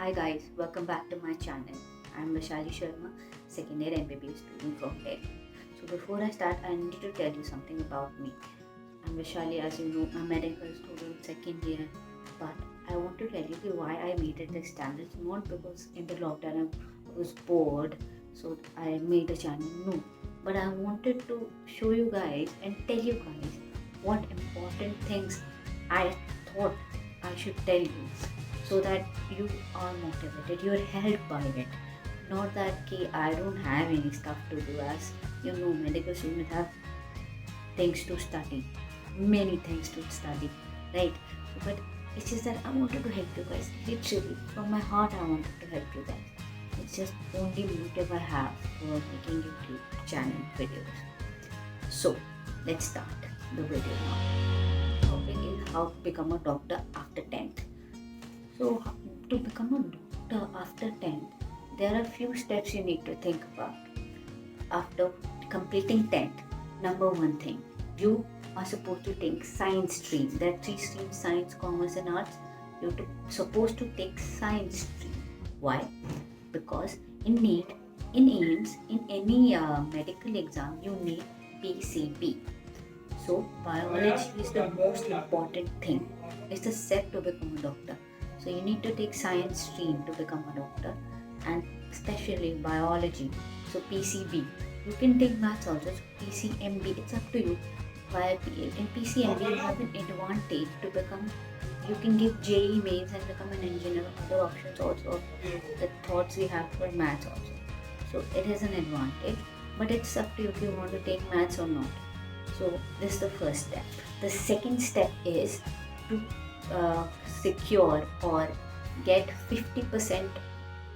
Hi guys, welcome back to my channel. I'm Vaishali Sharma, second year MBBS student from Delhi. So before I start, I need to tell you something about me. I'm Vaishali, as you know, I'm a medical student, second year. But I want to tell you why I made it this channel. It's not because in the lockdown I was bored, so I made a channel. No, but I wanted to show you guys and tell you guys what important things I thought I should tell you so that you are motivated, you are helped by it. Not that I don't have any stuff to do, as you know, medical students have things to study, many things to study, right? But it's just that I wanted to help you guys. Literally, from my heart, I wanted to help you guys. It's just only motive I have for making YouTube channel videos. So let's start the video now. Topic is how to become a doctor after 10th. So to become a doctor after 10th, there are few steps you need to think about. After completing 10th, number one thing, you are supposed to take science stream. There are three streams: science, commerce, and arts. You're supposed to take science stream. Why? Because in NEET, in AIMS, in any medical exam, you need PCB. So biology is the most important thing. It's the step to become a doctor. So you need to take science stream to become a doctor, and especially biology. So PCB. You can take maths also. So PCMB. It's up to you. While in PCMB you have an advantage to become. You can give JEE mains and become an engineer. Other options also. The thoughts we have for maths also. So it is an advantage, but it's up to you if you want to take maths or not. So this is the first step. The second step is to secure or get 50%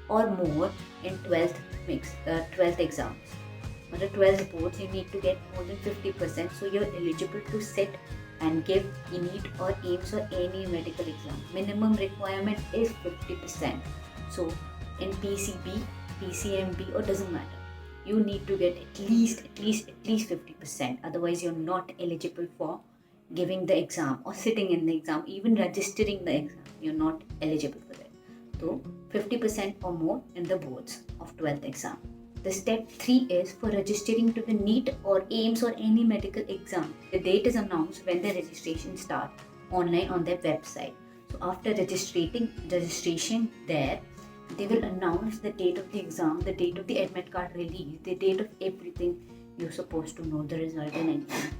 or more in 12th exams. For the 12th boards, you need to get more than 50%, so you're eligible to sit and give NEET or AIMS or any medical exam. Minimum requirement is 50%. So in PCB, PCMB, or doesn't matter, you need to get at least 50%. Otherwise, you're not eligible for giving the exam or sitting in the exam, even registering the exam. You're not eligible for that. So 50% or more in the boards of 12th exam. The step 3 is for registering to the NEET or AIMS or any medical exam. The date is announced when the registration starts online on their website. So after registration there, they will announce the date of the exam, the date of the admit card release, the date of everything you're supposed to know, the result and everything.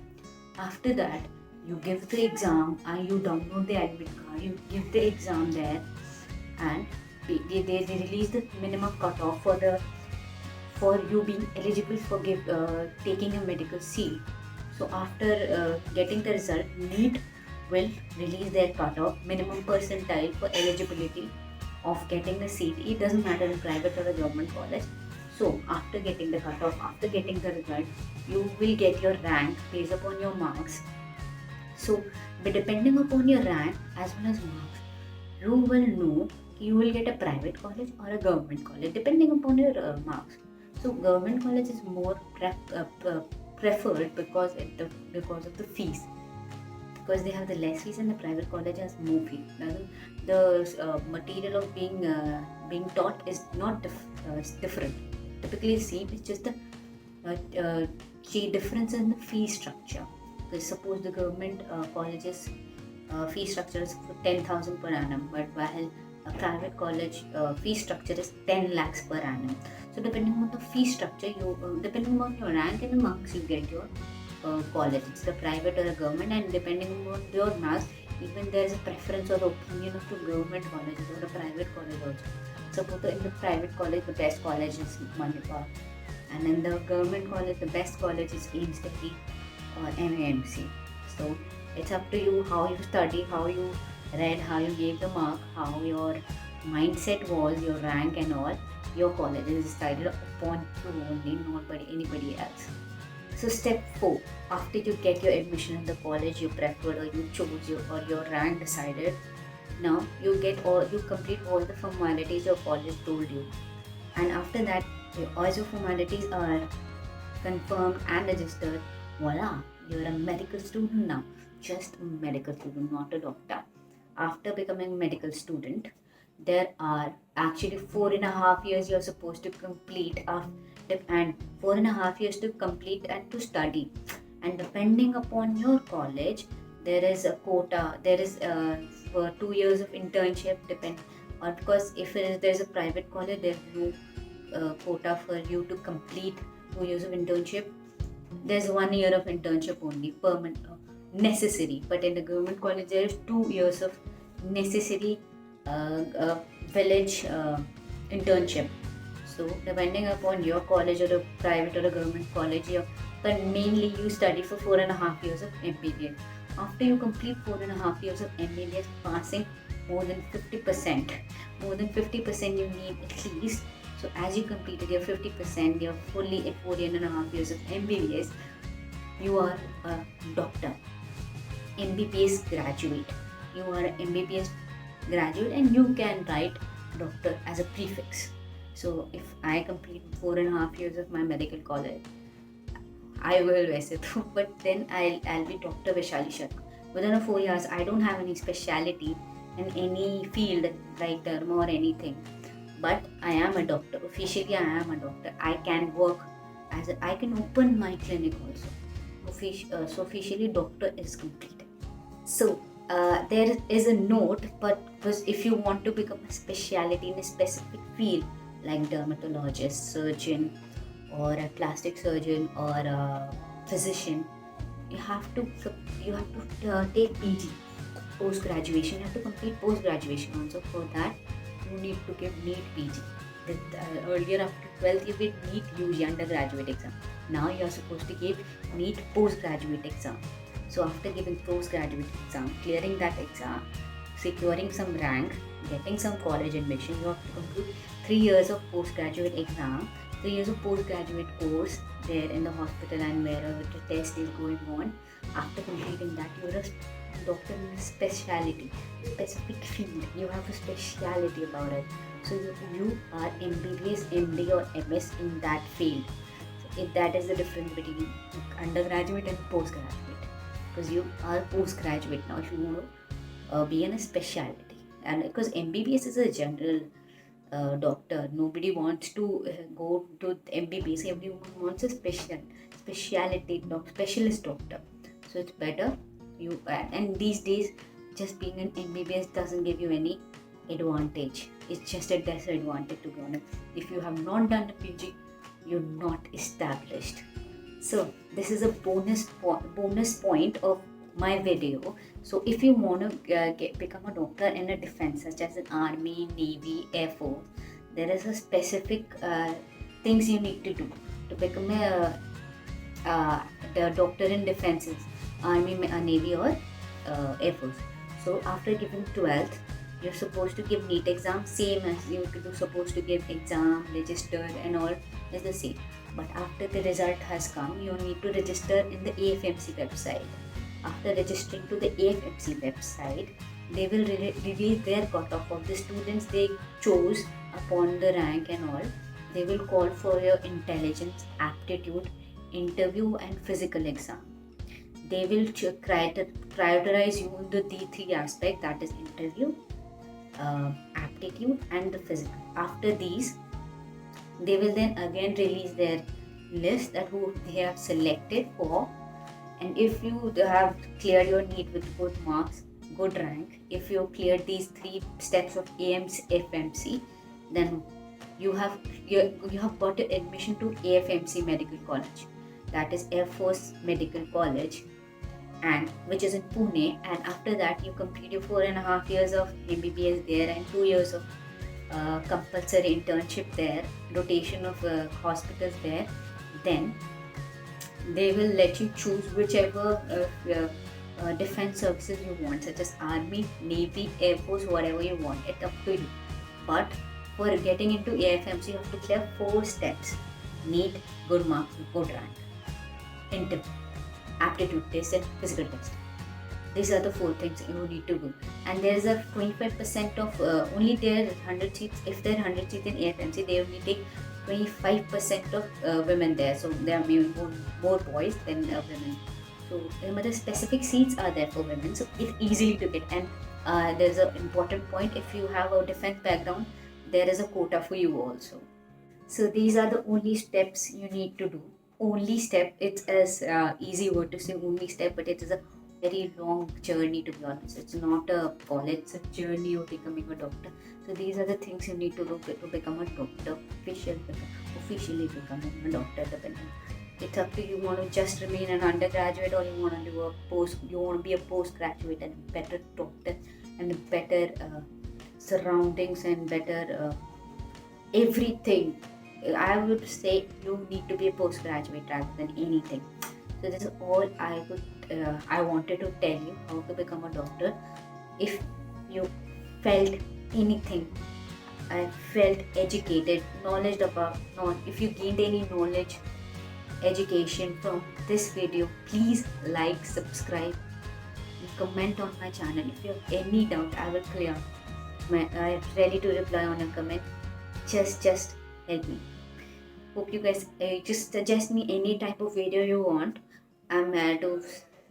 After that, you give the exam and you download the admit card, you give the exam there, and they release the minimum cutoff for you being eligible for taking a medical seat. So after getting the result, NEET will release their cutoff, minimum percentile for eligibility of getting a seat. It doesn't matter in private or a government college. So after getting the cutoff, after getting the result, you will get your rank based upon your marks. So depending upon your rank as well as marks, you will know you will get a private college or a government college depending upon your marks. So government college is more preferred because of the fees, because they have the less fees, and the private college has more fees. The material of being taught is not different. Typically, same. It's just the difference in the fee structure. Because suppose the government colleges fee structure is for 10,000 per annum, but while a private college fee structure is 10 lakhs per annum. So depending on the fee structure, depending on your rank and the marks, you get your college. It's the private or a government, and depending on your marks, even there is a preference or opinion of the government colleges or a private college also. Suppose in the private college, the best college is Manipal, and in the government college, the best college is AIMS Delhi or NIMC. So it's up to you how you study, how you read, how you gave the mark, how your mindset was, your rank and all. Your college is decided upon you only, not by anybody else. So step 4, after you get your admission in the college you preferred or you chose or your rank decided, now you complete all the formalities your college told you, and after that all your formalities are confirmed and registered. Voila, you're a medical student now. Just a medical student, not a doctor. After becoming a medical student, there are actually 4.5 years you're supposed to complete and 4.5 years to complete and to study. And depending upon your college, there is a quota. There is for 2 years of internship. Depend, or because if there's a private college, there's no quota for you to complete 2 years of internship. There's 1 year of internship only, permanent, necessary. But in the government college, there is 2 years of necessary village internship. So depending upon your college or a private or a government college, but mainly you study for 4.5 years of MBBS. After you complete 4.5 years of MBBS, passing more than 50%, you need at least. So as you completed your 50%, you're fully at 4.5 years of MBBS, you are a doctor, MBBS graduate. You are an MBBS graduate and you can write doctor as a prefix. So if I complete 4.5 years of my medical college, I will वैसे तो, but then I'll be Dr. Vaishali Sharma. Within 4 years, I don't have any speciality in any field like derma or anything, but I am a doctor. Officially, I am a doctor. I can work I can open my clinic also. So officially, doctor is completed. So there is a note, but because if you want to become a speciality in a specific field like dermatologist, surgeon, or a plastic surgeon or a physician, you have to take PG, post graduation. You have to complete post graduation also. For that, you need to give NEET PG. Earlier, after 12th, you get NEET UG undergraduate exam. Now you are supposed to give NEET postgraduate exam. So after giving postgraduate exam, clearing that exam, securing some rank, getting some college admission, you have to complete 3 years of postgraduate exam, 3 years of postgraduate course there in the hospital and wherever the test is going on. After completing that, you're a doctor in a speciality, specific field. You have a speciality about it. So you are MBBS, MD or MS in that field. So if that is the difference between undergraduate and postgraduate, because you are postgraduate now if you want to be in a speciality. And because MBBS is a general doctor, nobody wants to go to MBBS. Everyone wants a specialty specialist doctor. So it's better you and these days just being an MBBS doesn't give you any advantage. It's just a disadvantage, to be honest. If you have not done a PG, you're not established. So this is a bonus point of my video. So if you want to become a doctor in a defense, such as an army, navy, air force, there is a specific things you need to do to become the doctor in defenses, army, navy or air force. So after giving 12th, you're supposed to give NEET exam, same as you supposed to give exam, registered and all is the same. But after the result has come, you need to register in the AFMC website. After registering to the AFMC website, they will release their cutoff of the students they chose upon the rank and all. They will call for your intelligence, aptitude, interview and physical exam. They will prioritize you in the three aspects, that is interview, aptitude and the physical. After these, they will then again release their list that who they have selected for. And if you have cleared your NEET with good marks, good rank, if you cleared these 3 steps of AFMC, then you have got an admission to AFMC Medical College, that is Air Force Medical College, and which is in Pune. And after that, you complete your 4.5 years of MBBS there and 2 years of compulsory internship there, rotation of hospitals there. Then they will let you choose whichever defense services you want, such as Army, Navy, Air Force, whatever you want. It's up to you. But for getting into AFMC, you have to clear 4 steps: NEET, good marks, good rank, interview, aptitude test, and physical test. These are the 4 things you need to do. And there is a 25% of only there 100 seats. If there are 100 seats in AFMC, they only take 25% of women there. So there are maybe more boys than women. So the specific seats are there for women. So it's easily to get. And there's an important point. If you have a defense background, there is a quota for you also. So these are the only steps you need to do. Only step, it's as easy word to say only step, but it is a very long journey, to be honest. It's not a college, it's a journey of becoming a doctor. So these are the things you need to do to become a doctor, officially becoming a doctor. Depending, it's up to you. Want to just remain an undergraduate, or you want to do a post, you want to be a postgraduate and a better doctor and better surroundings and better everything. I would say you need to be a postgraduate rather than anything. So this is all I wanted to tell you, how to become a doctor. If you felt anything, I felt educated, knowledge about, if you gained any knowledge, education from this video, please like, subscribe, and comment on my channel. If you have any doubt, I will clear. I'm ready to reply on a comment. Just help me. Hope you guys just suggest me any type of video you want. I'm here to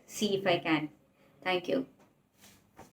see if I can. Thank you.